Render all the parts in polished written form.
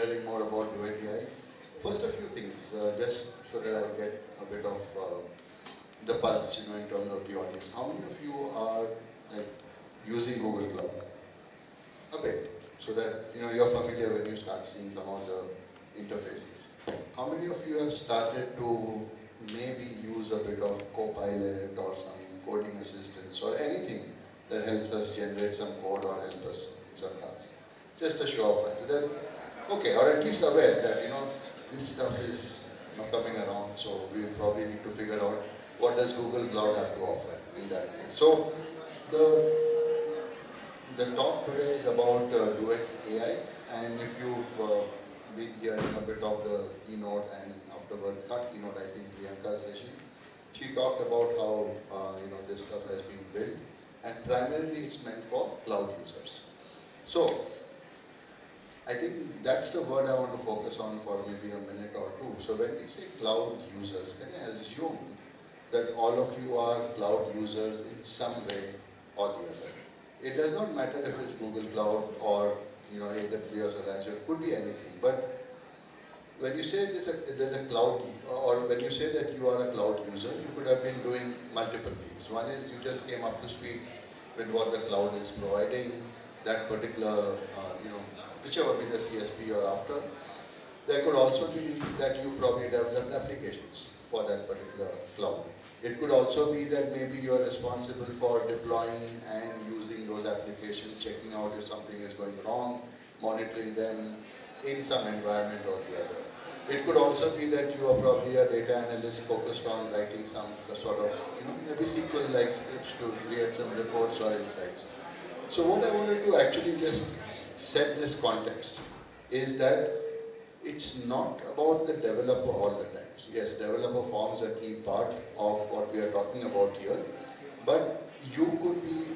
hearing more about Duet AI. First, a few things, just so that I get a bit of the pulse, in terms of the audience. How many of you are like using Google Cloud? A bit, so that you're familiar when you start seeing some of the interfaces. How many of you have started to maybe use a bit of Copilot or some coding assistance or anything that helps us generate some code or help us in some tasks? Just a show of hands. So that, okay, or at least aware that this stuff is coming around, so we probably need to figure out what does Google Cloud have to offer in that case. So the talk today is about Duet AI, and if you've been hearing a bit of the keynote and afterwards, not keynote, I think Priyanka's session, she talked about how this stuff has been built, and primarily it's meant for cloud users. So I think that's the word I want to focus on for maybe a minute or two. So when we say cloud users, can I assume that all of you are cloud users in some way or the other? It does not matter if it's Google Cloud or AWS or Azure, it could be anything. But when you say there's a cloud, or when you say that you are a cloud user, you could have been doing multiple things. One is you just came up to speed with what the cloud is providing, that particular, whichever be the CSP or after. There could also be that you probably developed applications for that particular cloud. It could also be that maybe you are responsible for deploying and using those applications, checking out if something is going wrong, monitoring them in some environment or the other. It could also be that you are probably a data analyst focused on writing some sort of, maybe SQL-like scripts to create some reports or insights. So what I wanted to actually just set this context is that it's not about the developer all the time. Yes, developer forms a key part of what we are talking about here, but you could be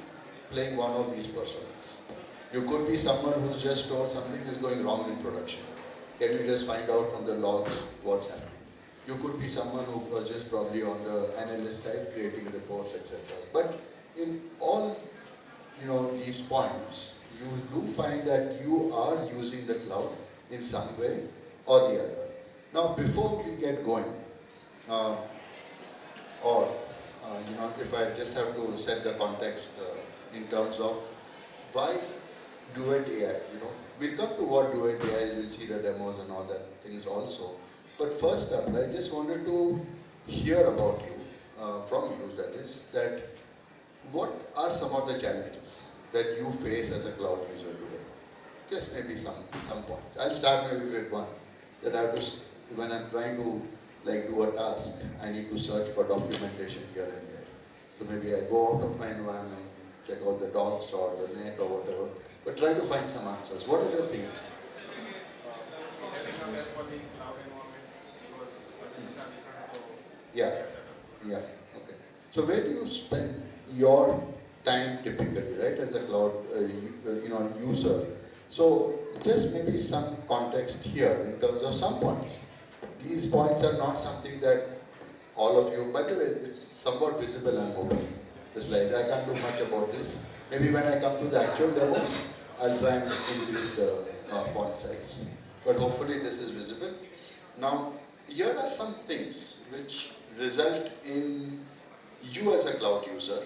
playing one of these personas. You could be someone who's just told something is going wrong in production. Can you just find out from the logs what's happening? You could be someone who was just probably on the analyst side creating reports, etc. But in all these points, you do find that you are using the cloud in some way or the other. Now, before we get going, if I just have to set the context in terms of why Duet AI, we'll come to what Duet AI is, we'll see the demos and all that things also. But first up, I just wanted to hear about you, from you, that what are some of the challenges that you face as a cloud user today? Just maybe some points. I'll start maybe with one, that I have to, when I'm trying to do a task, I need to search for documentation here and there. So maybe I go out of my environment, check out the docs or the net or whatever, but try to find some answers. What are the things? Yeah, okay. So where do you spend your time typically, right, as a cloud user? So just maybe some context here in terms of some points. These points are not something that all of you, by the way, it's somewhat visible, I'm hoping. The slides, I can't do much about this. Maybe when I come to the actual demos, I'll try and increase the font size. But hopefully this is visible. Now, here are some things which result in you as a cloud user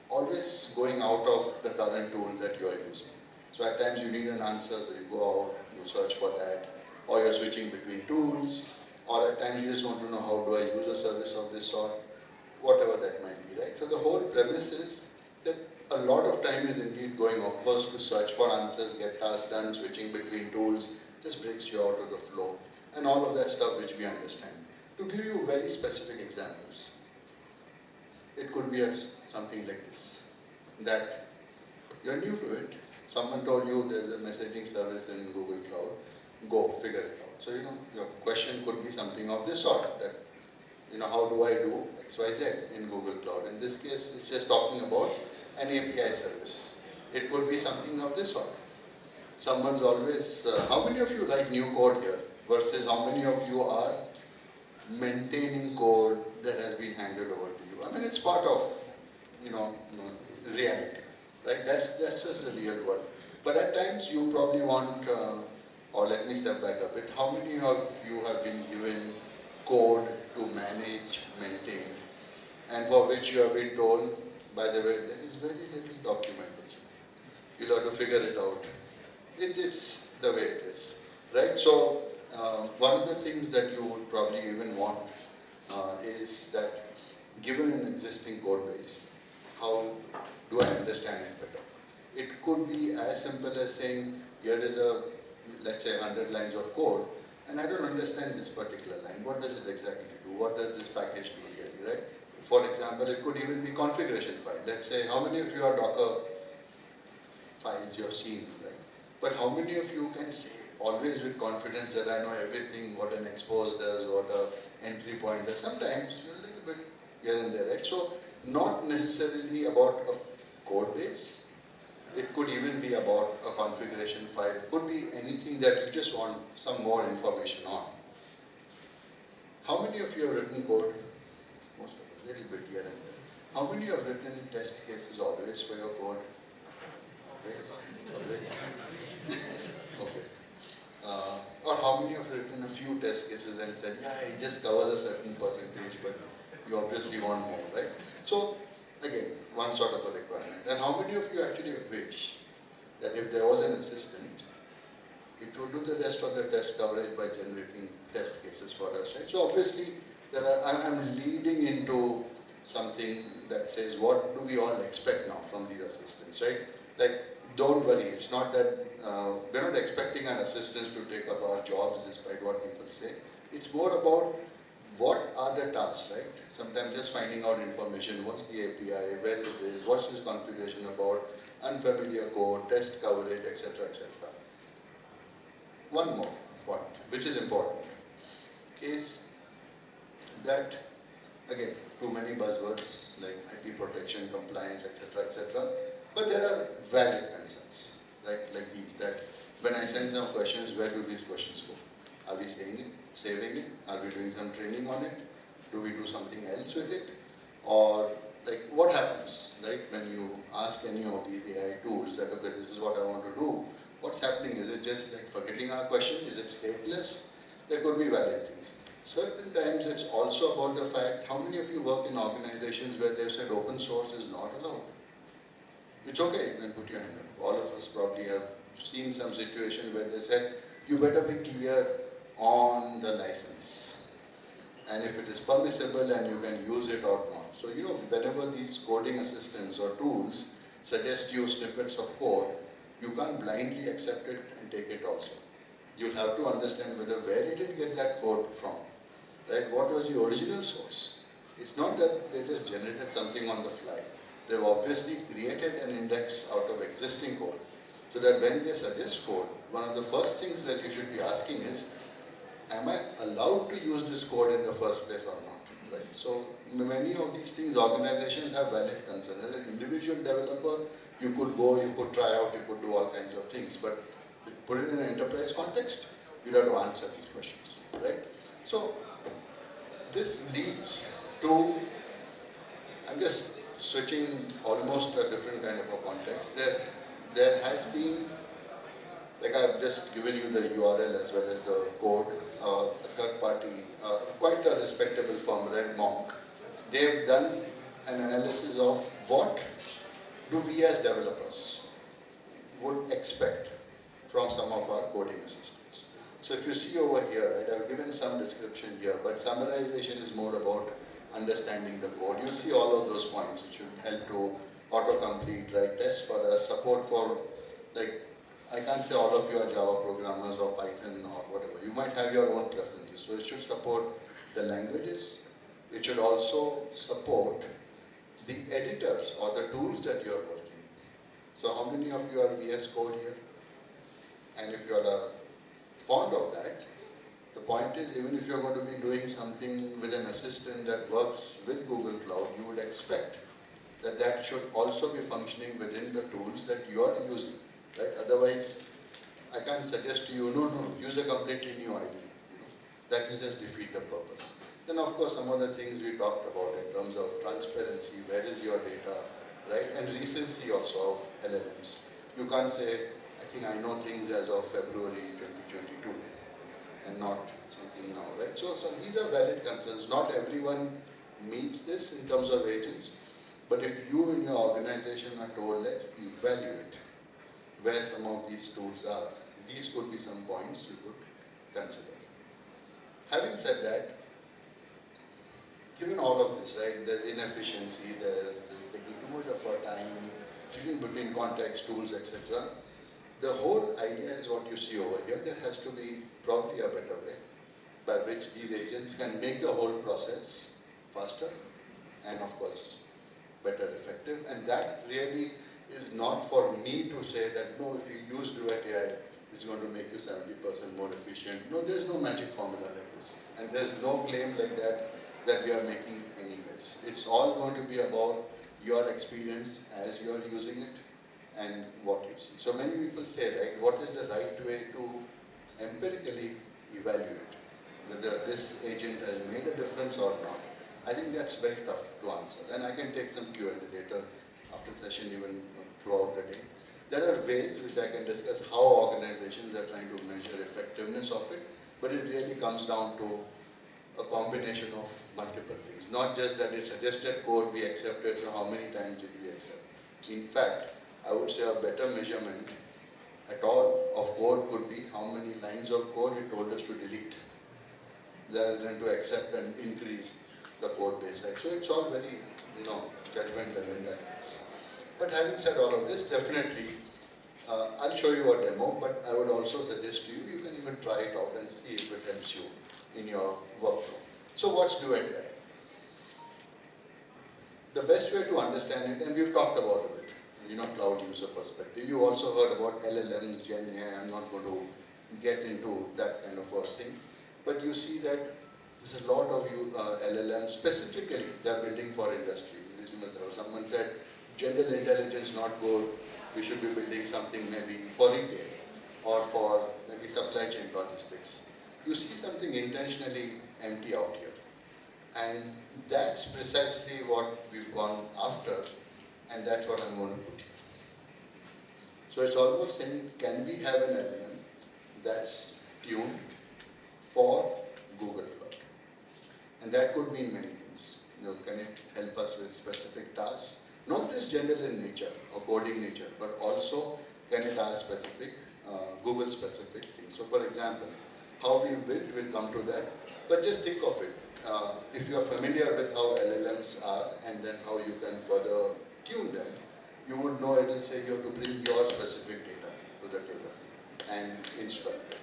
always going out of the current tool that you are using. So at times you need an answer, so you go out, you search for that, or you're switching between tools, or at times you just want to know how do I use a service of this sort, whatever that might be, right? So the whole premise is that a lot of time is indeed going, of course, to search for answers, get tasks done, switching between tools, just brings you out of the flow, and all of that stuff which we understand. To give you very specific examples, it could be something like this, that you're new to it, someone told you there's a messaging service in Google Cloud, go figure it out. So your question could be something of this sort, that how do I do XYZ in Google Cloud? In this case, it's just talking about an API service. It could be something of this sort. Someone's always, how many of you write new code here versus how many of you are maintaining code that has been handed over to you? I mean, it's part of, reality, right? That's just the real world. But at times you probably want, or let me step back a bit, how many of you have been given code to manage, maintain, and for which you have been told, by the way, there is very little documentation. You'll have to figure it out. It's the way it is, right? So one of the things that you would probably even want is that given an existing code base, how do I understand it better? It could be as simple as saying, here is a, let's say 100 lines of code, and I don't understand this particular line. What does it exactly do? What does this package do really, right? For example, it could even be configuration file. Let's say, how many of you are Docker files you have seen, right? But how many of you can say, always with confidence, that I know everything, what an expose does, what an entry point does? Sometimes you're a little bit here and there, right? So not necessarily about a code base. It could even be about a configuration file. It could be anything that you just want some more information on. How many of you have written code? Most of you, a little bit here and there. How many have written test cases always for your code? Always? Always? Okay. Or how many have written a few test cases and said, yeah, it just covers a certain percentage, but you obviously want more, right? So, again, one sort of a requirement. And how many of you actually wish that if there was an assistant, it would do the rest of the test coverage by generating test cases for us, right? So obviously, I'm leading into something that says, what do we all expect now from these assistants, right? Like, don't worry, it's not that, we're not expecting our assistants to take up our jobs despite what people say. It's more about what are the tasks, right? Sometimes just finding out information, what's the API, where is this, what's this configuration about, unfamiliar code, test coverage, etc., etc. One more point, which is important, is that, again, too many buzzwords like IP protection, compliance, etc., etc. But there are valid concerns, right? Like these, that when I send some questions, where do these questions go? Are we saying it, saving it? Are we doing some training on it? Do we do something else with it? Or like what happens, right? When you ask any of these AI tools that, okay, this is what I want to do, what's happening? Is it just like forgetting our question? Is it stateless? There could be valid things. Certain times it's also about the fact, how many of you work in organizations where they've said open source is not allowed? It's okay, you can put your hand up. All of us probably have seen some situation where they said, you better be clear on the license. And if it is permissible and you can use it or not. So, you know, whenever these coding assistants or tools suggest you snippets of code, you can't blindly accept it and take it also. You'll have to understand where did it get that code from, right? What was the original source? It's not that they just generated something on the fly. They've obviously created an index out of existing code, so that when they suggest code, one of the first things that you should be asking is, am I allowed to use this code in the first place or not, right? So many of these things, organizations have valid concerns. As an individual developer, you could go, you could try out, you could do all kinds of things, but put it in an enterprise context, you have to answer these questions, right? So this leads to, I'm just switching almost a different kind of a context. There has been, like I've just given you the URL as well as the code, a third party, quite a respectable firm, Red Monk. They've done an analysis of what do we as developers would expect from some of our coding assistants. So if you see over here, right, I've given some description here, but summarization is more about understanding the code. You'll see all of those points which will help to autocomplete, write tests for us, support for, like, I can't say all of you are Java programmers or Python or whatever. You might have your own preferences. So it should support the languages. It should also support the editors or the tools that you are working. So how many of you are VS Code here? And if you are fond of that, the point is, even if you're going to be doing something with an assistant that works with Google Cloud, you would expect that that should also be functioning within the tools that you are using, right? Otherwise, I can't suggest to you, no, use a completely new ID. That will just defeat the purpose. Then of course, some of the things we talked about in terms of transparency, where is your data, right? And recency also of LLMs. You can't say, think I know things as of February 2022 and not something now, right? So these are valid concerns. Not everyone meets this in terms of agents, but if you in your organization are told, let's evaluate where some of these tools are, these could be some points you could consider. Having said that, given all of this, right, there's inefficiency, there's taking too much of our time, switching between context, tools, etc. The whole idea is what you see over here. There has to be probably a better way by which these agents can make the whole process faster and, of course, better effective. And that really is not for me to say that, no, if you use Duet AI, it's going to make you 70% more efficient. No, there's no magic formula like this. And there's no claim like that we are making anyways. It's all going to be about your experience as you're using it and what you see. So many people say, right, what is the right way to empirically evaluate whether this agent has made a difference or not? I think that's very tough to answer. And I can take some Q&A later after the session, even throughout the day. There are ways which I can discuss how organizations are trying to measure effectiveness of it, but it really comes down to a combination of multiple things. Not just that it suggested code, we accepted, so how many times did we accept? In fact, I would say a better measurement at all of code could be how many lines of code it told us to delete, rather than to accept and increase the code base size. So it's all very, judgmental in that case. But having said all of this, definitely, I'll show you a demo, but I would also suggest to you, you can even try it out and see if it helps you in your workflow. So what's Duet AI? The best way to understand it, and we've talked about it, cloud user perspective. You also heard about LLMs, Gen AI. I'm not going to get into that kind of a thing. But you see that there's a lot of LLMs, specifically they're building for industries. Someone said, general intelligence not good, we should be building something maybe for retail or for maybe supply chain logistics. You see something intentionally empty out here. And that's precisely what we've gone after, and that's what I'm going to put here. So it's almost saying, can we have an LLM that's tuned for Google Cloud? And that could mean many things. Can it help us with specific tasks? Not just general in nature or coding nature, but also can it ask specific, Google-specific things. So for example, how we've built, we'll come to that. But just think of it. If you're familiar with how LLMs are and then how you can further tune them, you would know it will say you have to bring your specific data to the table and instruct it.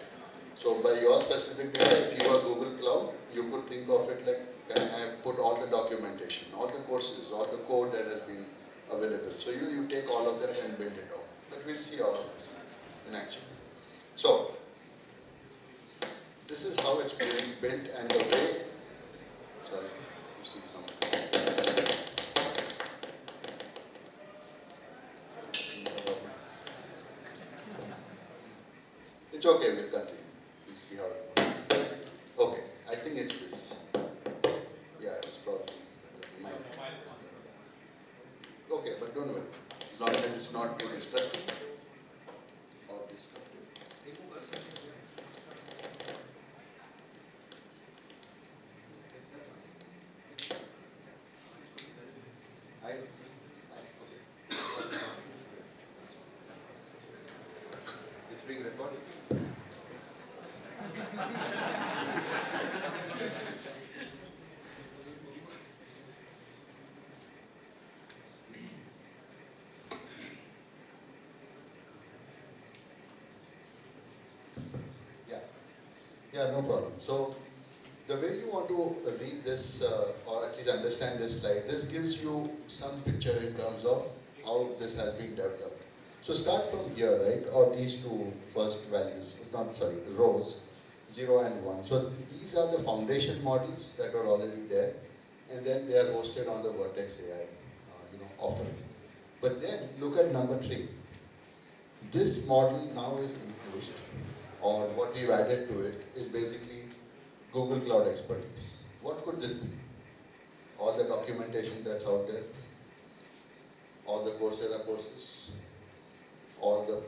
So by your specific data, if you are Google Cloud, you could think of it like, can I put all the documentation, all the courses, all the code that has been available. So you take all of that and build it out. But we'll see all of this in action. So this is how it's being built and the way, sorry, you see some. It's okay, we'll continue. We'll see how it goes. Okay, I think it's this. Yeah, it's probably mine. Okay, but don't worry. As long as it's not too destructive or destructive. It's being recorded. Yeah, no problem. So the way you want to read this or at least understand this slide, this gives you some picture in terms of how this has been developed. So start from here, right, or these two first values, rows, 0 and 1. So these are the foundation models that are already there, and then they are hosted on the Vertex AI offering. But then look at number 3. This model now is infused, or what we've added to it is basically Google Cloud expertise. What could this be? All the documentation that's out there, all the Coursera courses, all the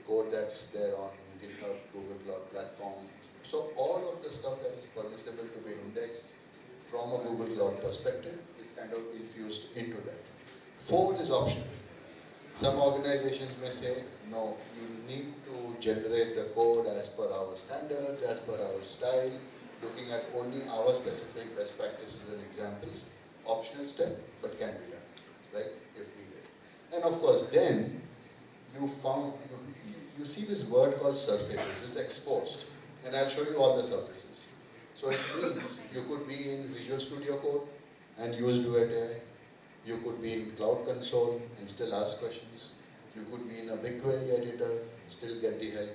code that's there on GitHub, Google Cloud Platform. So all of the stuff that is permissible to be indexed from a Google Cloud perspective is kind of infused into that. 4 is optional. Some organizations may say, no, you need to generate the code as per our standards, as per our style, looking at only our specific best practices and examples. Optional step, but can be done, right, if needed. And of course, then you see this word called surfaces. It's exposed, and I'll show you all the surfaces. So it means you could be in Visual Studio Code and use Duet AI. You could be in Cloud Console and still ask questions. You could be in a BigQuery editor and still get the help.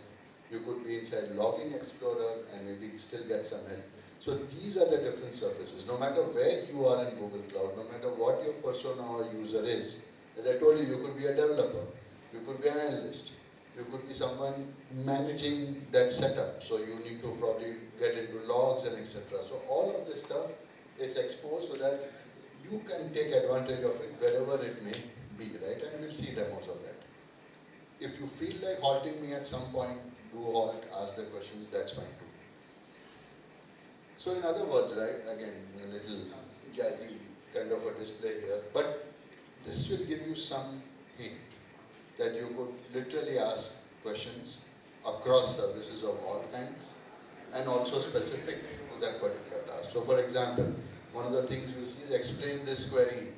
You could be inside Logging Explorer and maybe still get some help. So these are the different surfaces. No matter where you are in Google Cloud, no matter what your persona or user is, as I told you, you could be a developer, you could be an analyst, you could be someone managing that setup. So you need to probably get into logs and etc. So all of this stuff is exposed so that you can take advantage of it wherever it may be, right? And we'll see demos of that. If you feel like halting me at some point, do halt, ask the questions, that's fine too. So in other words, right, again, a little jazzy kind of a display here, but this will give you some hint that you could literally ask questions across services of all kinds and also specific to that particular task. So for example, one of the things you see is explain this query,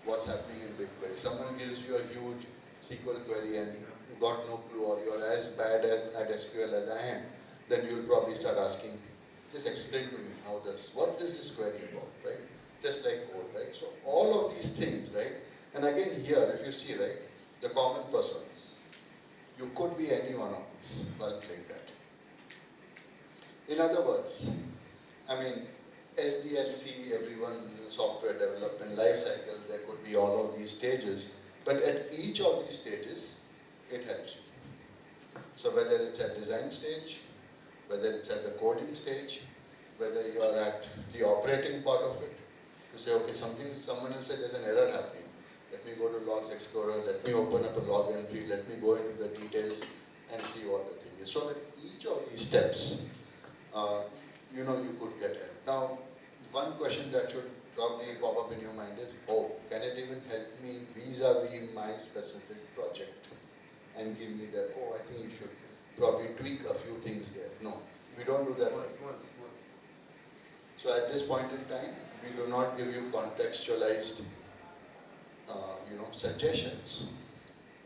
what's happening in BigQuery. Someone gives you a huge SQL query and you got no clue or you're as bad at SQL as I am, then you'll probably start asking, just explain to me what is this query about, right? Just like code, right? So all of these things, right? And again here, if you see, right, the common personas, you could be any one of these while playing that. In other words, I mean, SDLC, everyone in software development life cycle, there could be all of these stages, but at each of these stages, it helps you. So whether it's at design stage, whether it's at the coding stage, whether you are at the operating part of it, to say, okay, someone else said there's an error happening. Let me go to Logs Explorer, let me open up a log entry, let me go into the details and see what the thing is. So at each of these steps, you could get help. Now, one question that should probably pop up in your mind is, oh, can it even help me vis-a-vis my specific project? And give me that, oh, I think you should probably tweak a few things there. No, we don't do that. So at this point in time, we do not give you contextualized suggestions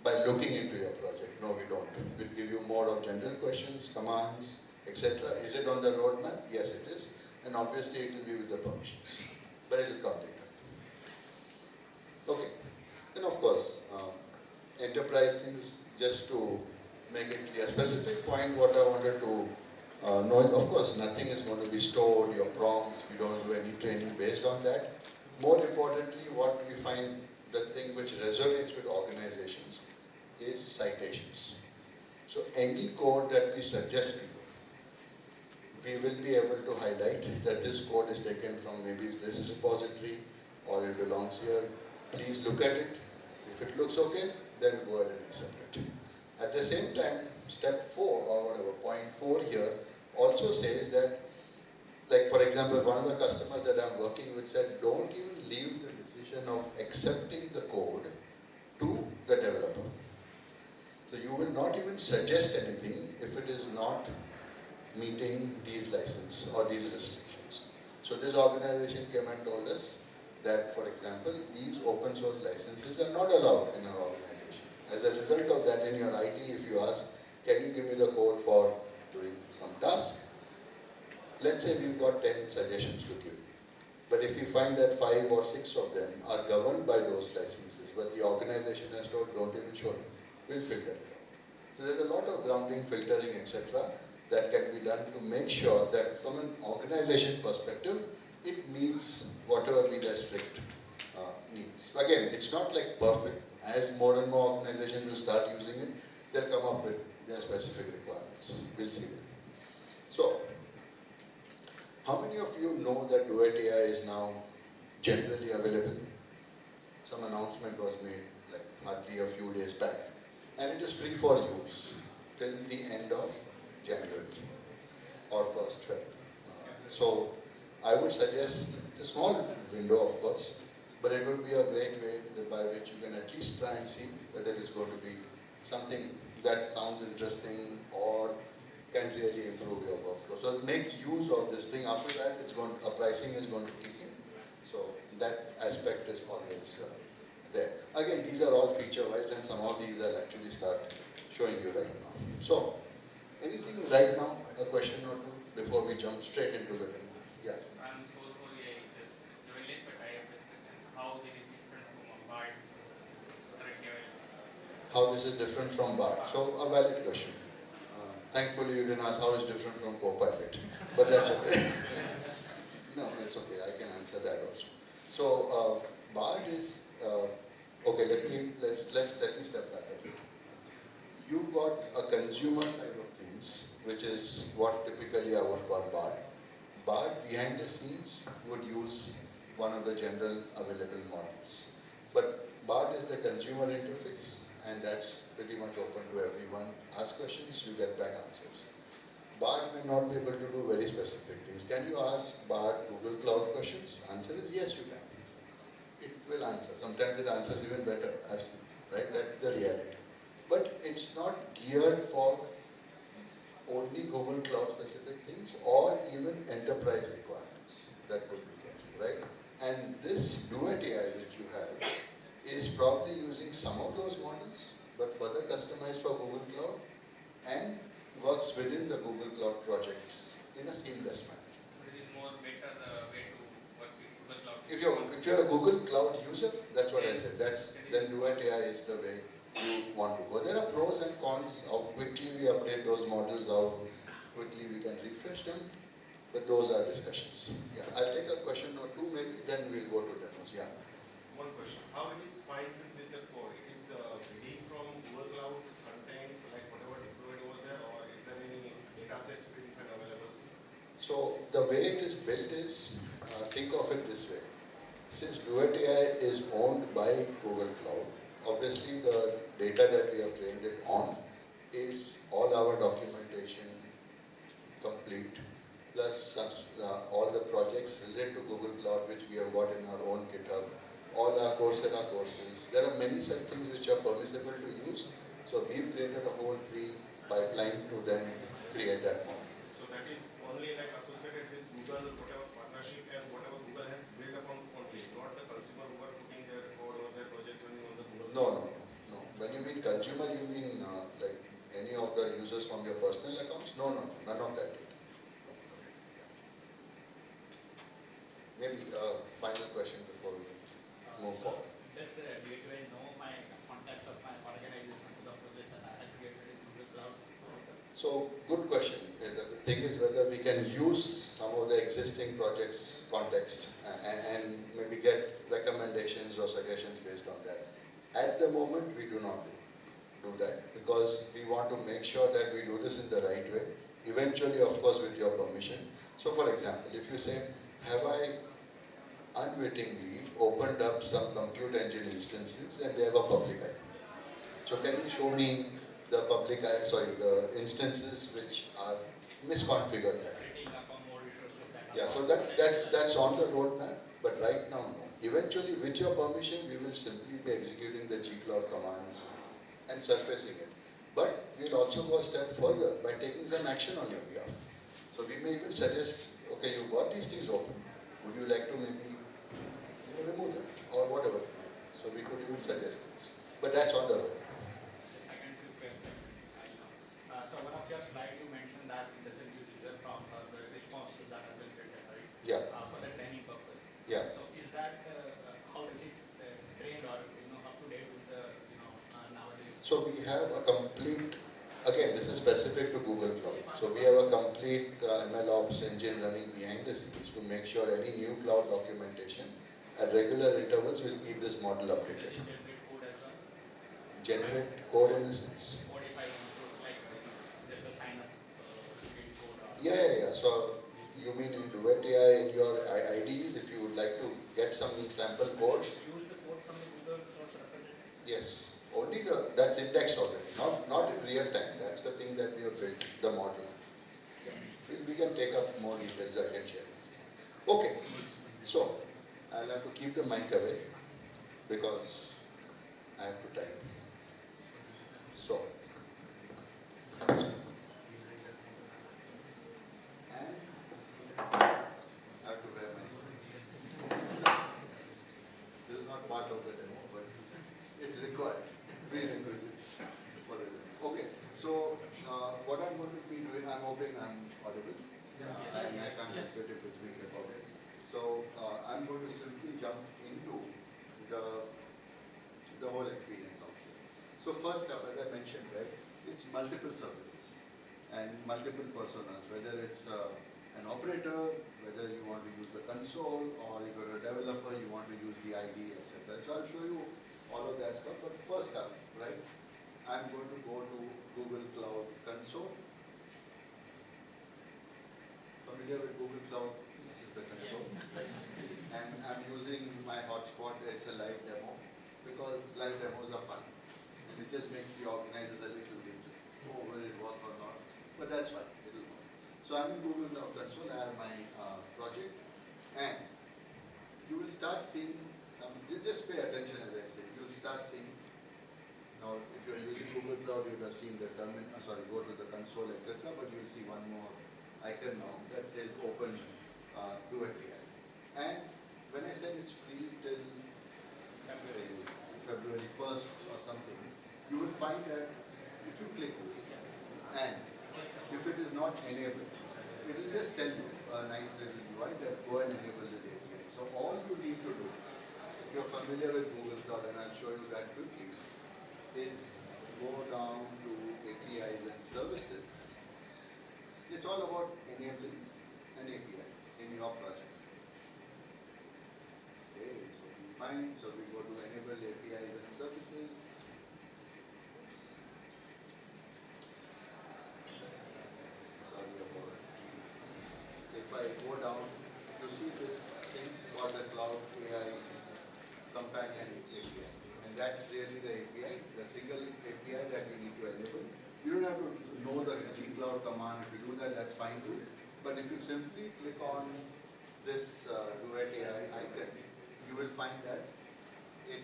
by looking into your project. No, we don't. We'll give you more of general questions, commands, etc. Is it on the roadmap? Yes, it is. And obviously it will be with the permissions. But it will come later. Okay. Then of course, enterprise things, just to make it clear. Specific point what I wanted to know is, of course, nothing is going to be stored, your prompts, we don't do any training based on that. More importantly, what we find, the thing which resonates with organizations is citations. So any code that we suggest to you, we will be able to highlight that this code is taken from maybe this repository or it belongs here. Please look at it. If it looks okay, then go ahead and accept it. At the same time, step 4 or whatever, point 4 here also says that, like for example, one of the customers that I'm working with said, don't even leave the decision of accepting the code to the developer. So you will not even suggest anything if it is not meeting these licenses or these restrictions. So this organization came and told us that, for example, these open source licenses are not allowed in our organization. As a result of that, in your ID, if you ask, can you give me the code for doing some task? Let's say we've got 10 suggestions to give. But if you find that 5 or 6 of them are governed by those licenses, but the organization has told, don't even show me, we'll filter it out. So there's a lot of grounding, filtering, etc. that can be done to make sure that from an organization perspective, it meets whatever be the strict needs. Again, it's not like perfect. As more and more organizations will start using it, they'll come up with their specific requirements. We'll see them. So, how many of you know that Duet AI is now generally available? Some announcement was made like hardly a few days back. And it is free for use. till the end of January or 1st Feb. So I would suggest, it's a small window of course, but it would be a great way by which you can at least try and see whether it's going to be something that sounds interesting or can really improve your workflow. So make use of this thing. After that, pricing is going to kick in. So that aspect is always there. Again, these are all feature-wise, and some of these I'll actually start showing you right now. So, anything right now, a question or two before we jump straight into the demo? Yeah. I'm so sorry, the release that I have discussed, how this is different from a BART currently available. How this is different from BART? So, a valid question. Thankfully, you didn't ask how it's different from Copilot, but that's okay. No, it's okay. I can answer that also. So, BART is okay. Let me step back a bit. You've got a consumer side of things, which is what typically I would call BART. BART behind the scenes would use one of the general available models. But BART is the consumer interface, and that's pretty much open to everyone. Ask questions, you get back answers. BART may not be able to do very specific things. Can you ask BART Google Cloud questions? Answer is yes, you can. It will answer. Sometimes it answers even better. I've seen, right? That's the reality. But it's not geared for only Google Cloud specific things or even enterprise requirements that could be there, right? And this Duet AI which you have is probably using some of those models, but further customized for Google Cloud and works within the Google Cloud projects in a seamless manner. This is more better way to work with Google Cloud. If you're a Google Cloud user, that's what I said. Then Duet AI is the way you want to go. There are pros and cons. How quickly we update those models, how quickly we can refresh them, but those are discussions. Yeah, I'll take a question or two maybe, then we'll go to demos. Yeah. One question. How it is filed with the code? It is reading from Google Cloud content, like whatever deployed over there, or is there any data sets being available? So the way it is built is, think of it this way. Since Duet AI is owned by Google Cloud, obviously the data that we have trained it on is all our documentation complete, plus all the projects related to Google Cloud which we have got in our own GitHub, all our Coursera courses. There are many such things which are permissible to use. So we've created a whole pre-pipeline to then create that model. So that is only like associated with Google, whatever partnership and whatever Google has built upon only, not the consumer who are putting their code or their projects running on the Google. No. When you mean consumer, you mean like any of the users from your personal accounts? No, none of that data. Yeah. Maybe a final question before we move forward. Does the gateway know my contacts of my organization to the project that I have created in Google Cloud? So, good question. The thing is whether we can use some of the existing projects context and maybe get recommendations or suggestions based on that. At the moment, we do not do that because we want to make sure that we do this in the right way. Eventually, of course, with your permission. So, for example, if you say, have I unwittingly opened up some compute engine instances and they have a public IP. So can you show me the the instances which are misconfigured? Yeah, so that's on the roadmap, but right now no. Eventually, with your permission, we will simply be executing the G-Cloud commands and surfacing it. But we'll also go a step further by taking some action on your behalf. So we may even suggest, okay, you've got these things open. Would you like to maybe remove them or whatever? So we could even suggest things. But that's on the road. Second question. So one of your slides you mentioned that it doesn't use user prompt or the responses that have been written, right? Yeah. For the training purpose. Yeah. So is that how is it trained or up to date with the nowadays? So we have a complete, again this is specific to Google Cloud. So we have a complete MLOps engine running behind the scenes to make sure any new cloud documentation at regular intervals will keep this model updated. Generate code as well? Generate code in a sense. Modify like just a sign up code. Yeah. So you mean in Duet AI in your IDs, if you would like to get some sample codes? Use the code from the Google source repository? Yes. Only that's indexed already, not in real time. That's the thing can take up more details, I can share. Okay, so I'll have to keep the mic away because I have to type. So, and I have to wear my specs. This is not part of the demo, but it's required, prerequisites for the demo. Okay, so what I'm going to be doing, I'm hoping I'm audible. And I can't get it with me about it. So I'm going to simply jump into the whole experience out here. So first up, as I mentioned, right, it's multiple services and multiple personas, whether it's an operator, whether you want to use the console, or if you're a developer, you want to use the ID, etc. So I'll show you all of that stuff. But first up, right, I'm going to go to Google Cloud Console. Familiar with Google Cloud? This is the console. And I'm using my hotspot. It's a live demo because live demos are fun. And it just makes the organizers a little bit, oh, will it work or not? But that's fine, it'll work. So I'm in Google Cloud Console. I have my project, and you will start seeing some. Just pay attention as I say. You will start seeing. Now, if you're using Google Cloud, you will have seen the terminal. Go to the console, etc. But you will see one more icon now that says Open Duet AI. And when I said it's free till February 1st or something, you will find that if you click this, and if it is not enabled, it will just tell you a nice little UI that go and enable this API. So all you need to do, if you're familiar with Google Cloud, and I'll show you that quickly, is go down to APIs and services. It's all about enabling an API in your project. Okay, so we find, so we go to enable APIs and services. Sorry about it. If I go down, you see this thing called the Cloud AI Companion API. And that's really the API, the single API that you need to enable. You don't have to know the gcloud command. If you do that, that's fine too. But if you simply click on this Duet AI icon, you will find that it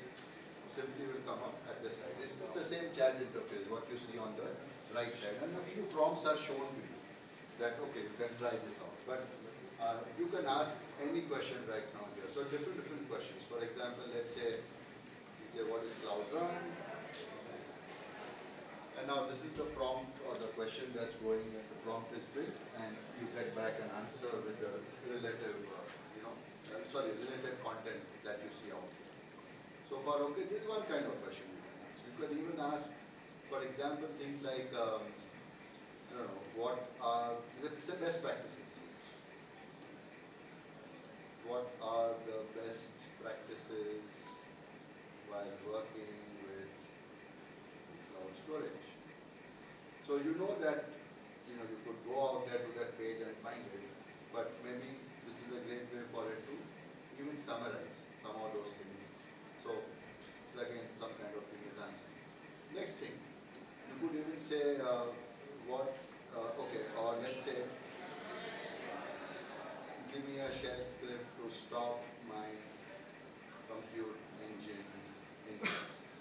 simply will come up at the side. It's the same chat interface, what you see on the right side. And a few prompts are shown to you that, okay, you can try this out. But you can ask any question right now here. So different questions. For example, let's say, what is Cloud Run? And now this is the prompt or the question that's going, and the prompt is built, and you get back an answer with the relative, related content that you see out here. So far, okay, this is one kind of question you can ask. You can even ask, for example, things like, I don't know, what are, it's a best practices. What are the best practices while working with cloud storage? So you know that you could go out there to that page and find it, but maybe this is a great way for it to even summarize some of those things. So it's again some kind of thing is answered. Next thing, you could even say or let's say, give me a shell script to stop my compute engine instances.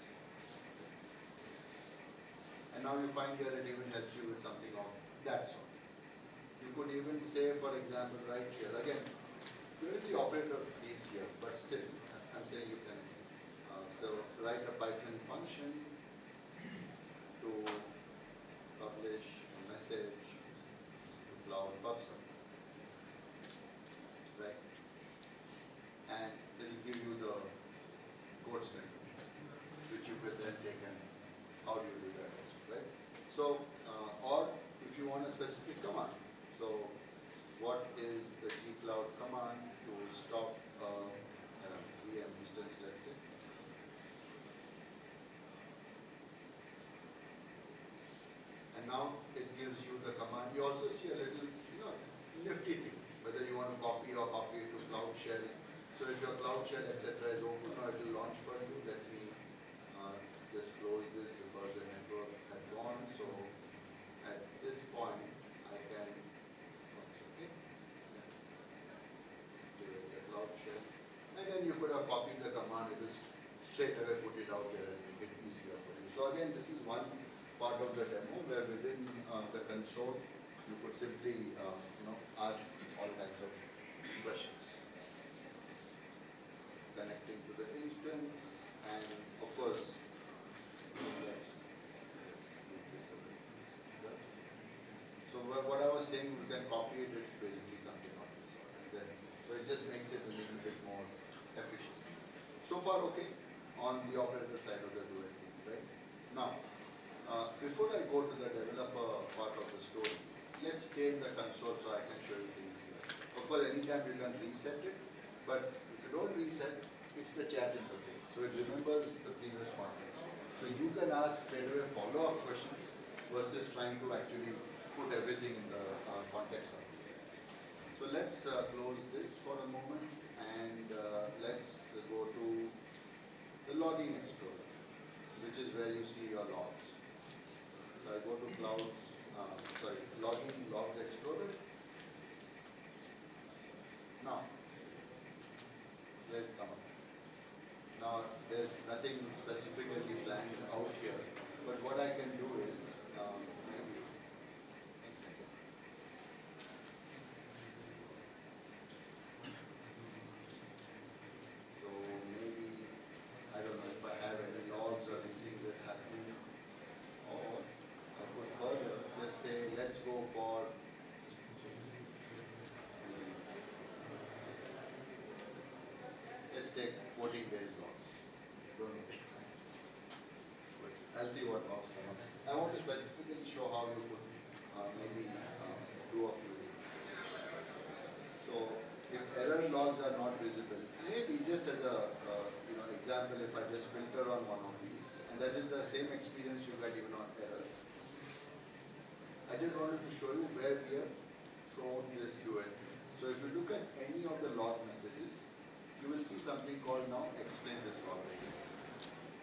And now you find here it even helps you with something of that sort. You could even say, for example, right here, again, you're in the operator piece here, but still, I'm saying you can, so write a Python function to publish a message to Cloud PubSub, right? And it will give you the code snippet, which you will then take and how do you do that also, right? So, or if you want a specific command, so what is the gcloud command to stop VM instance, let's say? And now it gives you the command. You also see a little, nifty things, whether you want to copy or copy it to Cloud Shell. So if your Cloud Shell, etc. is open, or it will launch for you, let me just close this because the network had gone. So at this point, I can, could have copied the command, it will straight away put it out there and make it easier for you. So again, this is one part of the demo where within the console, you could simply ask all kinds of questions. Connecting to the instance, and of course, let's move this a bit. So what I was saying, you can copy it, it's basically something of this sort. And then, so it just makes it a little bit more efficient. So far, okay, on the operator side of the Duet thing, right? Now, before I go to the developer part of the story, let's stay in the console so I can show you things here. Of course, anytime you can reset it, but if you don't reset, it's the chat interface. So it remembers the previous context. So you can ask straight away follow-up questions versus trying to actually put everything in the context of it. So let's close this for a moment and let's go to the logging explorer, which is where you see your logs. So I go to logging logs explorer. Now, let's come up. Now, there's nothing specifically planned out here, but what I can do is, maybe, one second. So maybe, I don't know if I have any logs or anything that's happening, or I could further just say, let's go for let's take 14 days logs. Don't know. But I'll see what logs come up. I want to specifically show how you could maybe do a few things. So if error logs are not visible, maybe just as a example, if I just filter on one of these, and that is the same experience you get even on errors. I just wanted to show you where we have thrown this Duet. So if you look at any of the log messages, you will see something called now explain this log.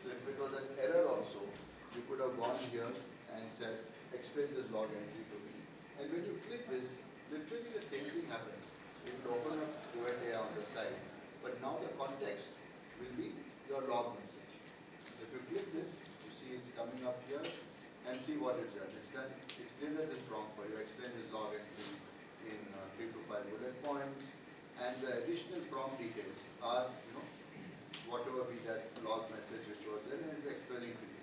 So if it was an error also, you could have gone here and said explain this log entry to me. And when you click this, literally the same thing happens. It will open up Duet AI on the side, but now the context will be your log message. If you click this, you see it's coming up here and see what it's done. It's done, it's created this prompt for you, explain this log entry in 3 to 5 bullet points. And the additional prompt details are, whatever be that log message which was there, and it's explaining to you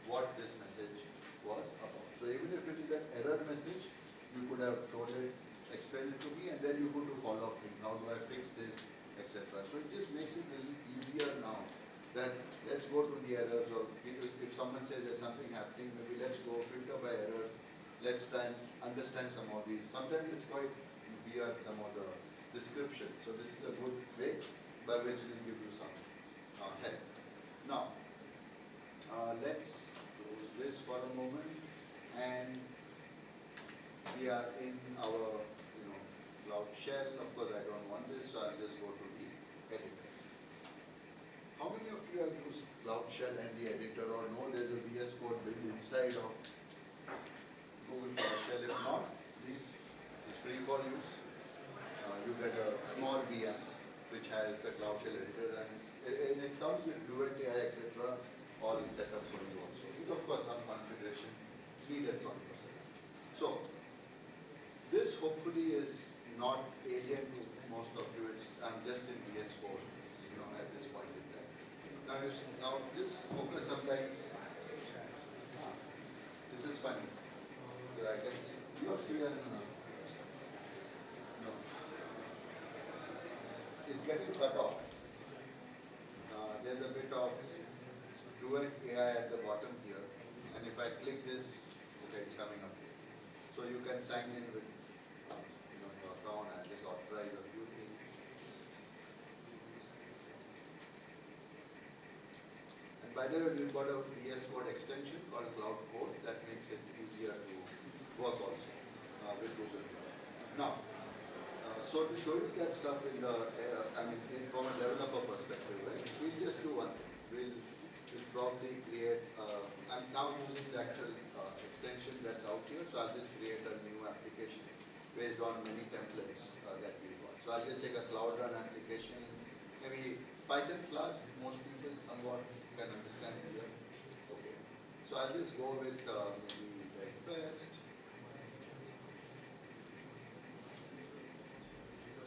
what this message was about. So even if it is an error message, you could have told it, explain it to me, and then you could do follow-up things. How do I fix this, etc. So it just makes it a little easier now that let's go to the errors, or if someone says there's something happening, maybe let's go filter by errors. Let's try and understand some of these. Sometimes it's quite weird, some of the description. So this is a good way by which it will give you some help. Now, let's close this for a moment, and we are in our Cloud Shell. Of course, I don't want this, so I'll just go to the editor. How many of you have used Cloud Shell and the editor, or know there's a VS Code built inside of Google Cloud Shell? If not, please, it's free for use. You get a small VM which has the Cloud Shell editor, and it comes with Duet AI, etc. all in setups for you also. With of course some configuration needed from your setup. So this hopefully is not alien to most of you. I'm just in VS Code, at this point in time. Now this focus sometimes. This is funny. I can see you see an. No. It's getting cut off. There's a bit of Duet AI at the bottom here, and if I click this, okay, it's coming up here. So you can sign in with your account and just authorize a few things. And by the way, we've got a VS Code extension called Cloud Code that makes it easier to work also with Google. Now, so to show you that stuff in the, from a developer perspective, right? We'll just do one thing. We'll probably create, I'm now using the actual extension that's out here, so I'll just create a new application based on many templates that we've got. So I'll just take a Cloud Run application, maybe Python Flask, most people somewhat can understand here. Okay. So I'll just go with maybe get first.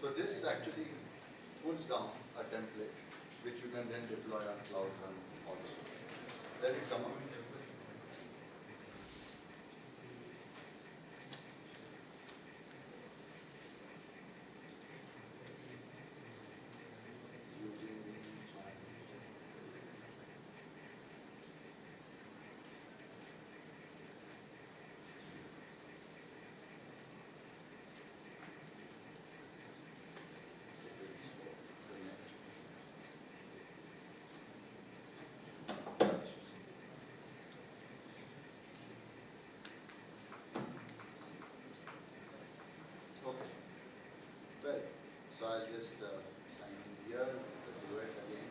So this actually pulls down a template which you can then deploy on Cloud Run also. Let it come up. Using my okay. Well, so I'll just sign in here with the Duet again.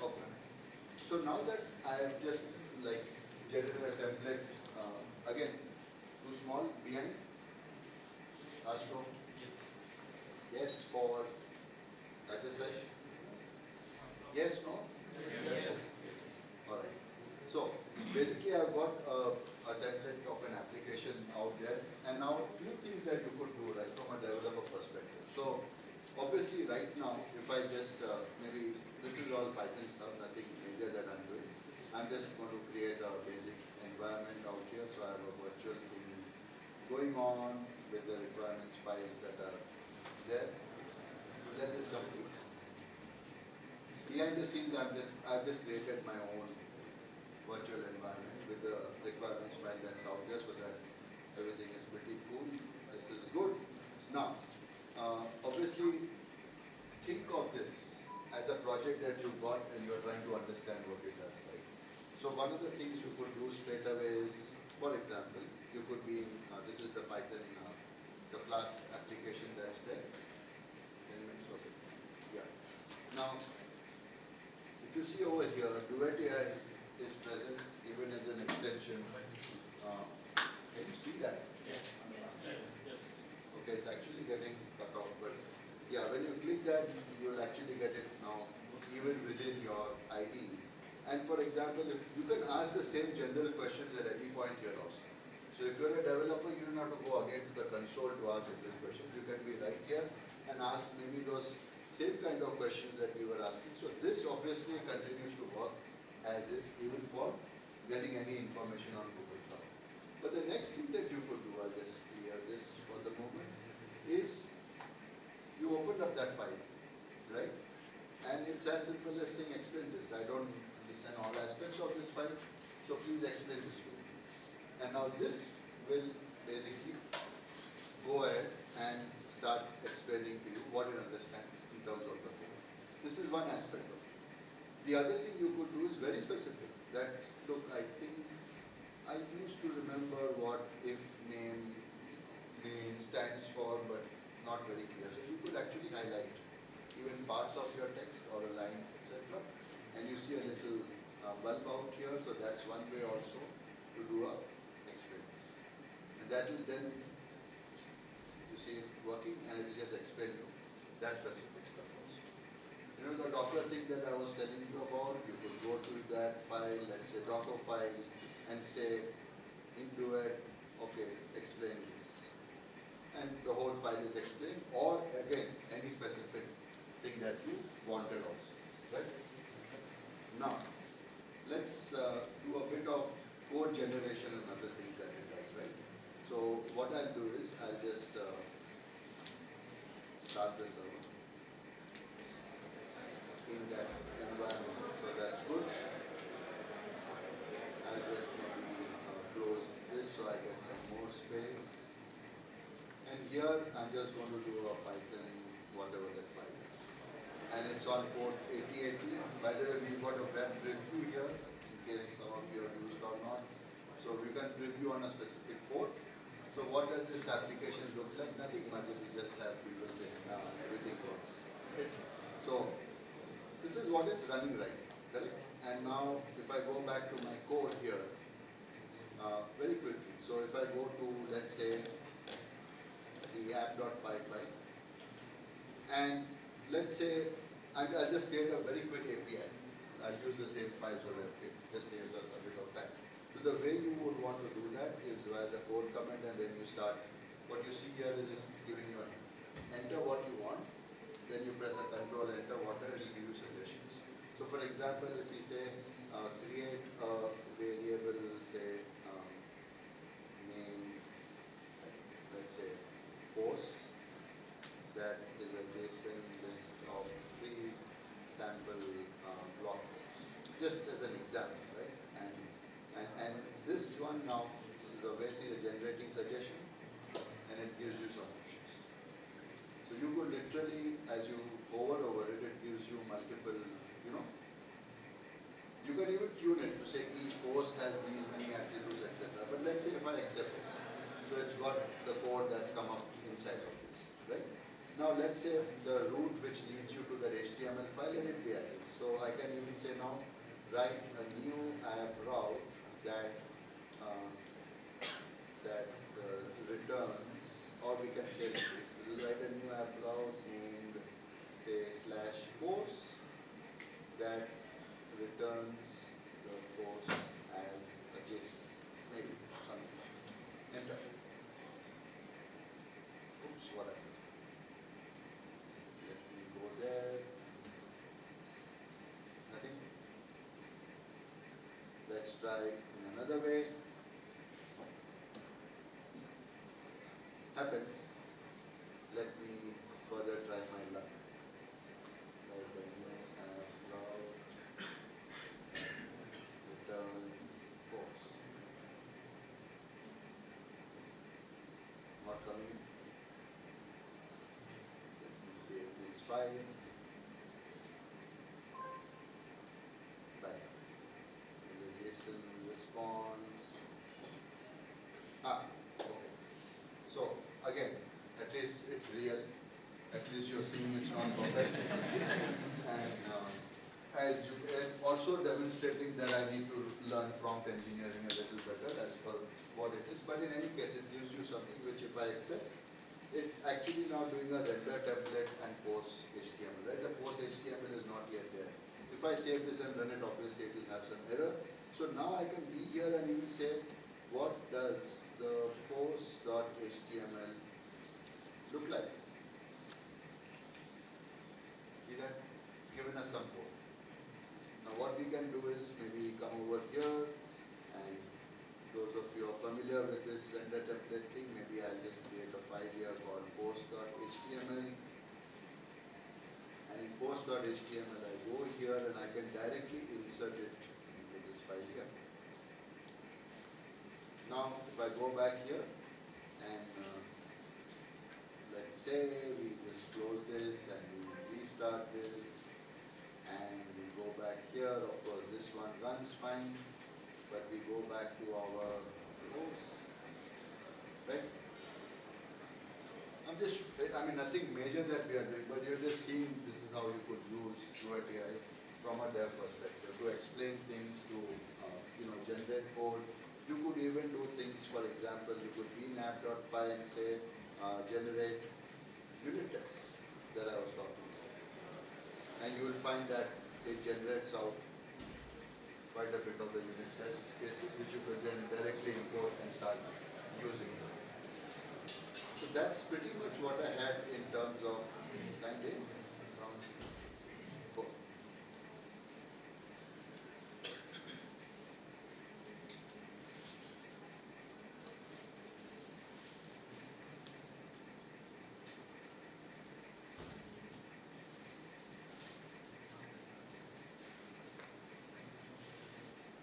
Okay. So now that I have just like generated a template, again, too small behind, Astro, yes for exercise, yes, no? Yes. Alright. So basically I've got a template of an application out there, and now few things that you could do right from a developer perspective. So obviously right now, if I just maybe this is all Python stuff, nothing major that I'm doing. I'm just going to create a basic environment out here, so I have a virtual thing going on with the requirements files that are there. Let this complete. Behind the scenes, I've just created my own virtual environment with the requirements file that's out there, so that everything is pretty cool. This is good. Now, obviously, think of this as a project that you got and you're trying to understand what it does, right? So one of the things you could do straight away is, for example, you could be, this is the Python, the Flask application that's there. Okay. Yeah. Now, if you see over here, Duet AI is present even as an extension. Can you see that? Yes. Okay, it's actually getting cut off, but yeah, when you click that, you will actually get it now even within your ID. And for example, if you can ask the same general questions at any point here also. So if you're a developer, you don't have to go again to the console to ask different questions. You can be right here and ask maybe those same kind of questions that we were asking. So this obviously continues to work as is, even for getting any information on Google Cloud. But the next thing that you could do, I'll just clear this for the moment, is you open up that file, right? And it's as simple as saying, explain this. I don't understand all aspects of this file, so please explain this to me. And now this will basically go ahead and start explaining to you what it understands in terms of the code. This is one aspect of it. The other thing you could do is very specific. That, look, I think I used to remember what if name stands for, but not very clear. So you could actually highlight even parts of your text or a line, etc. And you see a little bulb out here, so that's one way also to do a experiments. And that will then, you see it working, and it will just explain you that specific stuff also. You know the Docker thing that I was telling you about, you could go to that file, let's say Docker file, and say, into it, okay, explain this. And the whole file is explained, or again, any specific thing that you wanted also, right? Now, let's do a bit of code generation and other things that it does, right? So what I'll do is, I'll just start the server in that environment, so that's good. I'll just maybe close this so I get some more space. And here I'm just going to do a Python, whatever that file is. And it's on port 8080. By the way, we've got a web preview here, in case some of you have used or not. So we can preview on a specific port. So what does this application look like? Nothing much, we just have people saying, everything works. Right? So this is what is running right now, correct? And now if I go back to my code here, very quickly. So if I go to, let's say, the app.py file, and let's say, I'll just create a very quick API. I'll use the same files or webkit, just saves us a bit of time. So the way you would want to do that is via the code command, and then you start, what you see here is it's giving you an enter what you want, then you press a control enter whatever, it will give you suggestions. So for example, if we say create a variable, say name, let's say posts, that is a JSON list of 3 sample blog posts, just as an example, right? And this one now, this is obviously the generating suggestion, and it gives you some options. So you could literally, as you hover over it, it gives you multiple, you can even tune it to say each post has these many attributes, etc. But let's say if I accept this, so it's got the code that's come up inside of this, right? Now let's say the route which leads you to the HTML file, let it be as is. So I can even say now, write a new app route that returns, or we can say this, we'll write a new app route named, say, /posts that returns the post as a JSON, maybe something. Enter. Oops, what happened? Let me go there. Nothing. Let's try in another way. Happens. Let me further try my luck. Write the new app route returns post. Not coming. Let me save this file. Back. There's a JSON response. Okay. So again, at least it's real. At least you're seeing it's not perfect. And also demonstrating that I need to learn prompt engineering a little better as per what it is. But in any case, it gives you something which, if I accept, it's actually now doing a render template and post HTML, right? The post HTML is not yet there. If I save this and run it, obviously it will have some error. So now I can be here and even say, what does the post.html look like? See that? It's given us some code. Now what we can do is maybe come over here, and those of you are familiar with this render template thing, maybe I'll just create a file here called post.html. And in post.html I go here and I can directly insert it into this file here. Now if I go back here and let's say we just close this and we restart this and we go back here, of course this one runs fine, but we go back to our post, right? Nothing major that we are doing, but you're just seeing this is how you could use Duet AI from a dev perspective to explain things, to generate code. You could even do things, for example, you could be in app.py and say generate unit tests that I was talking about. And you will find that it generates out quite a bit of the unit test cases, which you could then directly import and start using. So that's pretty much what I had in terms of signed in. Cool.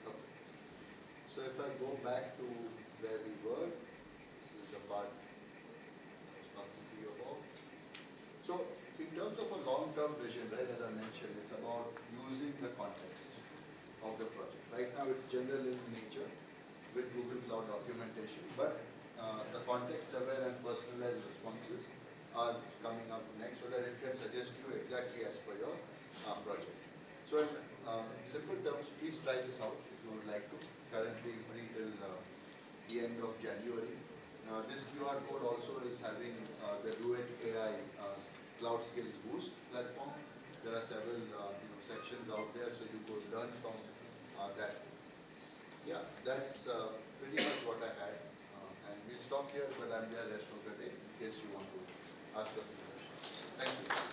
Okay. So if I go back to where we were, this is the part I was talking to you about. So in terms of a long-term vision, right, as I mentioned, it's about using the context of the project. Right now it's general in nature with Google Cloud documentation, but the context-aware and personalized responses are coming up next, so that it can suggest you exactly as per your project. So in simple terms, please try this out if you would like to. It's currently free till the end of January. This QR code also is having the Duet AI Cloud Skills Boost platform. There are several sections out there, so you could learn from that. Yeah, that's pretty much what I had. And we'll stop here, but I'm there rest of the day in case you want to ask a few questions. Thank you.